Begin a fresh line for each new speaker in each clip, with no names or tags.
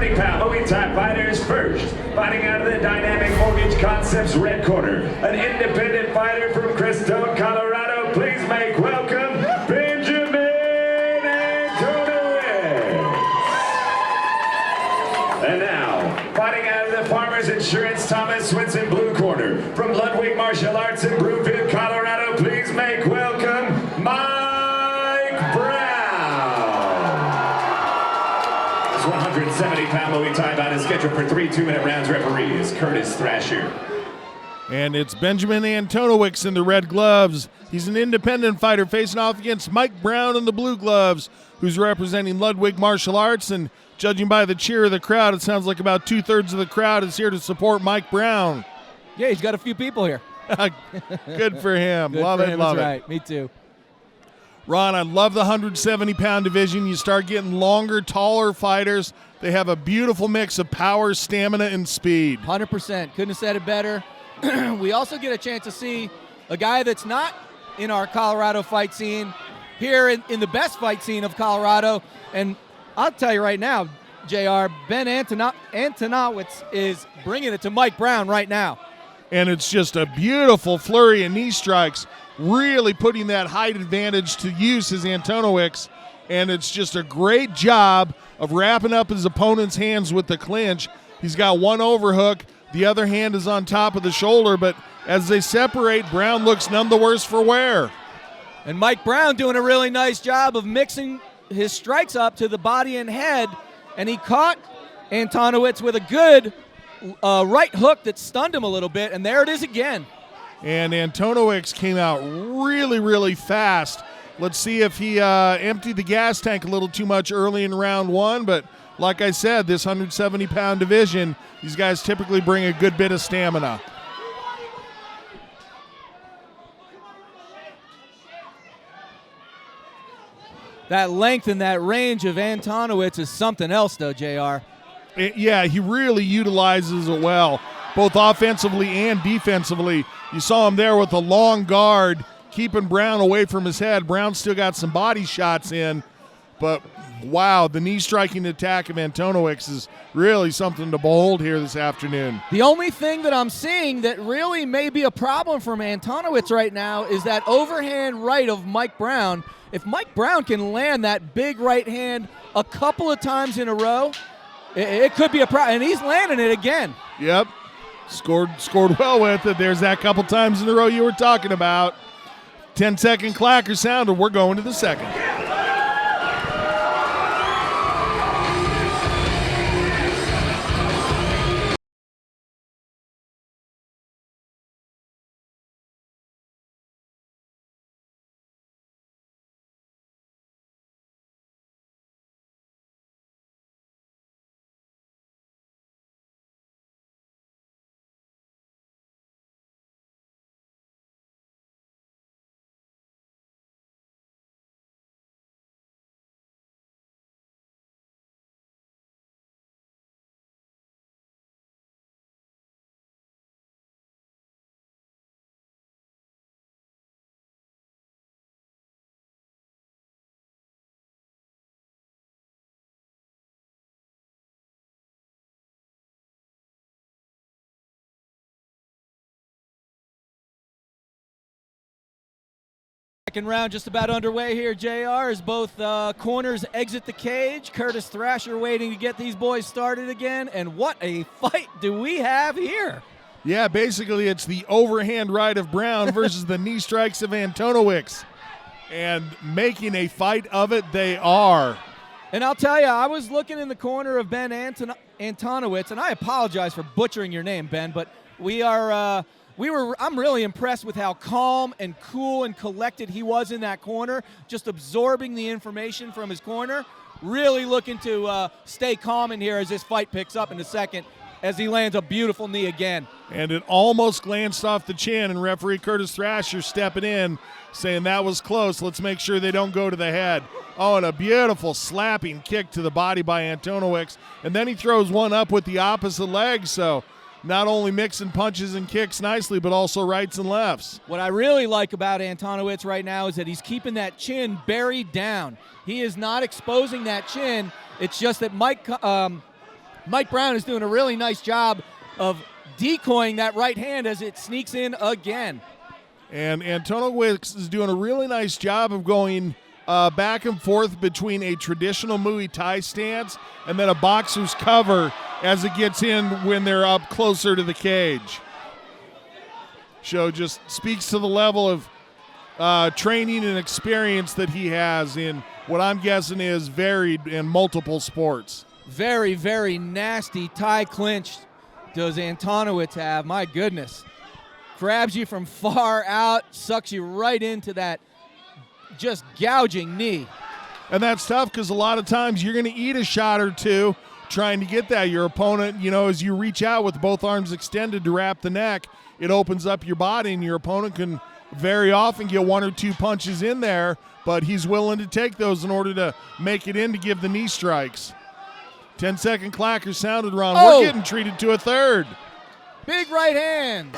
170-pound Muay Thai fighters first. Fighting out of the Dynamic Mortgage Concepts red corner, an independent fighter from Crestone, Colorado. Please make welcome Benjamin Antoniewicz. And now, fighting out of the Farmers Insurance Thomas Swinson blue corner, from Ludwig Martial Arts in Broomfield, Colorado. Please make welcome Mike Brown. 170-pound Muay Thai bout is scheduled for 3 2-minute rounds. Referee is Curtis Thrasher.
And it's Benjamin Antoniewicz in the red gloves. He's an independent fighter facing off against Mike Brown in the blue gloves, who's representing Ludwig Martial Arts. And judging by the cheer of the crowd, it sounds like about 2/3 of the crowd is here to support Mike Brown.
Yeah, he's got a few people here.
Good for him.
Good
love
for
it,
him,
love
that's
it.
right. Me too.
Ron, I love the 170-pound division. You start getting longer, taller fighters. They have a beautiful mix of power, stamina, and speed.
100%. Couldn't have said it better. We also get a chance to see a guy that's not in our Colorado fight scene here in the best fight scene of Colorado. And I'll tell you right now, JR, Ben Antoniewicz is bringing it to Mike Brown right now.
And it's just a beautiful flurry of knee strikes, really putting that height advantage to use as Antoniewicz. And it's just a great job of wrapping up his opponent's hands with the clinch. He's got one overhook. The other hand is on top of the shoulder, but as they separate, Brown looks none the worse for wear.
And Mike Brown doing a really nice job of mixing his strikes up to the body and head, and he caught Antoniewicz with a good right hook that stunned him a little bit, and there it is again.
And Antoniewicz came out really, really fast. Let's see if he emptied the gas tank a little too much early in round one, but like I said, this 170-pound division, these guys typically bring a good bit of stamina.
That length and that range of Antoniewicz is something else, though, JR.
Yeah, he really utilizes it well, both offensively and defensively. You saw him there with a long guard, keeping Brown away from his head. Brown still got some body shots in, but wow, the knee striking attack of Antoniewicz is really something to behold here this afternoon.
The only thing that I'm seeing that really may be a problem for Antoniewicz right now is that overhand right of Mike Brown. If Mike Brown can land that big right hand a couple of times in a row, it could be a problem, and he's landing it again.
Yep, scored well with it. There's that couple times in a row you were talking about. 10-second clacker sound, and we're going to the second.
Second round just about underway here, JR, as both corners exit the cage. Curtis Thrasher waiting to get these boys started again. And what a fight do we have here?
Yeah, basically it's the overhand right of Brown versus the knee strikes of Antoniewicz. And making a fight of it, they are.
And I'll tell you, I was looking in the corner of Ben Antoniewicz, and I apologize for butchering your name, Ben, but I'm really impressed with how calm and cool and collected he was in that corner, just absorbing the information from his corner. Really looking to stay calm in here as this fight picks up in a second, as he lands a beautiful knee again.
And it almost glanced off the chin, and referee Curtis Thrasher stepping in, saying that was close. Let's make sure they don't go to the head. Oh, and a beautiful slapping kick to the body by Antoniewicz. And then he throws one up with the opposite leg, so not only mixing punches and kicks nicely, but also rights and lefts.
What I really like about Antoniewicz right now is that he's keeping that chin buried down. He is not exposing that chin. It's just that Mike Mike Brown is doing a really nice job of decoying that right hand as it sneaks in again.
And Antoniewicz is doing a really nice job of going back and forth between a traditional Muay Thai stance and then a boxer's cover as it gets in when they're up closer to the cage. Show just speaks to the level of training and experience that he has in what I'm guessing is varied and multiple sports.
Very, very nasty Thai clinch does Antoniewicz have. My goodness. Grabs you from far out, sucks you right into that just gouging knee.
And that's tough because a lot of times you're going to eat a shot or two trying to get that. Your opponent, as you reach out with both arms extended to wrap the neck, it opens up your body, and your opponent can very often get 1 or 2 punches in there, but he's willing to take those in order to make it in to give the knee strikes. 10-second clacker sounded, Ron.
Oh.
We're getting treated to a third.
Big right hands.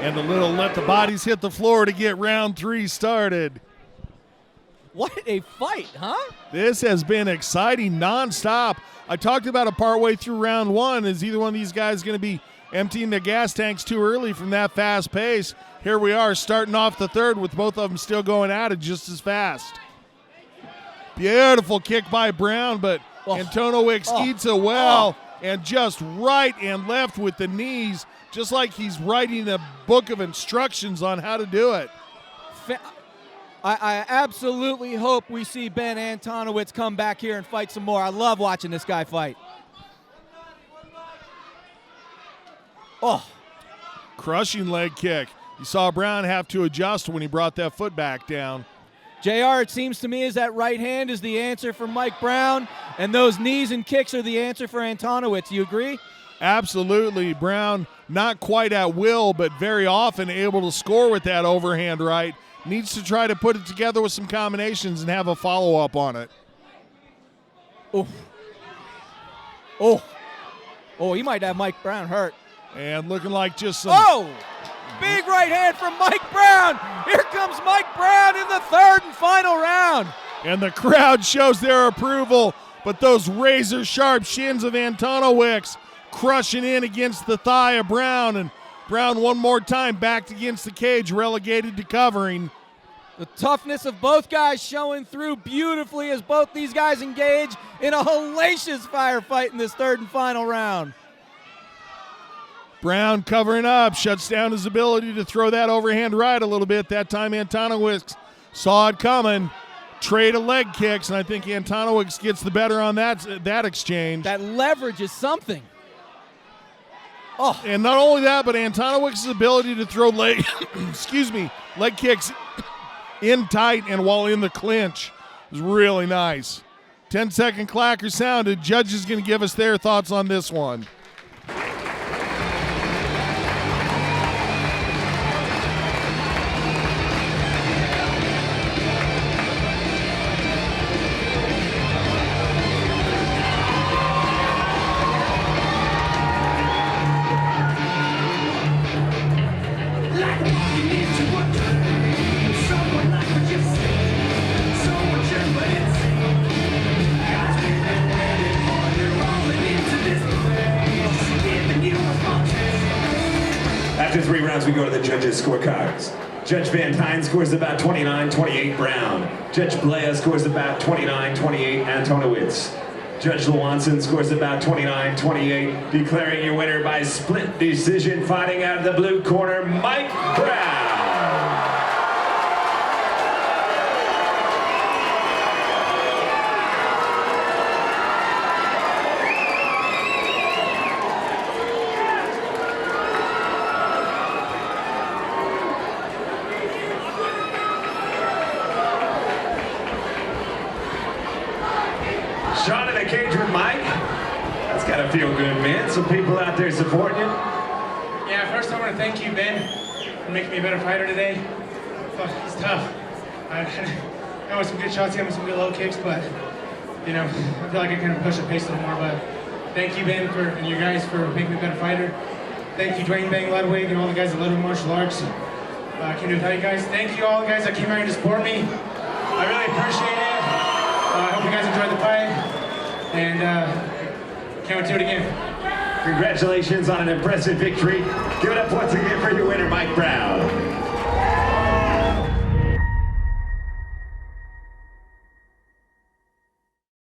And a little let the bodies hit the floor to get round 3 started.
What a fight, huh?
This has been exciting nonstop. I talked about it partway through round 1. Is either one of these guys going to be emptying their gas tanks too early from that fast pace? Here we are starting off the third with both of them still going at it just as fast. Beautiful kick by Brown, but Antoniewicz eats it well and just right and left with the knees, just like he's writing a book of instructions on how to do it.
I absolutely hope we see Ben Antoniewicz come back here and fight some more. I love watching this guy fight. Oh.
Crushing leg kick. You saw Brown have to adjust when he brought that foot back down.
JR, it seems to me as that right hand is the answer for Mike Brown, and those knees and kicks are the answer for Antoniewicz. You agree?
Absolutely. Brown not quite at will, but very often able to score with that overhand right. Needs to try to put it together with some combinations and have a follow-up on it.
Oh, he might have Mike Brown hurt.
And looking like just some...
Oh! Big right hand from Mike Brown. Here comes Mike Brown in the third and final round.
And the crowd shows their approval, but those razor-sharp shins of Antoniewicz crushing in against the thigh of Brown, and Brown one more time backed against the cage, relegated to covering.
The toughness of both guys showing through beautifully as both these guys engage in a hellacious firefight in this third and final round.
Brown covering up, shuts down his ability to throw that overhand right a little bit. That time Antoniewicz saw it coming, trade of leg kicks, and I think Antoniewicz gets the better on that exchange.
That leverage is something. Oh.
And not only that, but Antoniowicz's ability to throw leg kicks in tight and while in the clinch is really nice. 10-second clacker sounded. Judge is going to give us their thoughts on this one.
After 3 rounds, we go to the judges' scorecards. Judge Van Tine scores about 29-28 Brown. Judge Blea scores about 29-28 Antoniewicz. Judge Lewanson scores about 29-28, declaring your winner by split decision, fighting out of the blue corner, Mike Brown. Shot in the cage with Mike. That's gotta feel good, man. Some people out there supporting you.
Yeah, first I want to thank you, Ben, for making me a better fighter today. Fuck, he's tough. I got some good shots, got some good low kicks, but you know, I feel like I can push the pace a little more. But thank you, Ben, and you guys for making me a better fighter. Thank you, Dwayne Bang Ludwig, and all the guys at Ludwig Martial Arts. I can't do it without you guys. Thank you all the guys that came out here to support me. I really appreciate it. I hope you guys enjoyed the fight, and can't wait to do it again.
Congratulations on an impressive victory. Give it up once again for your winner, Mike Brown.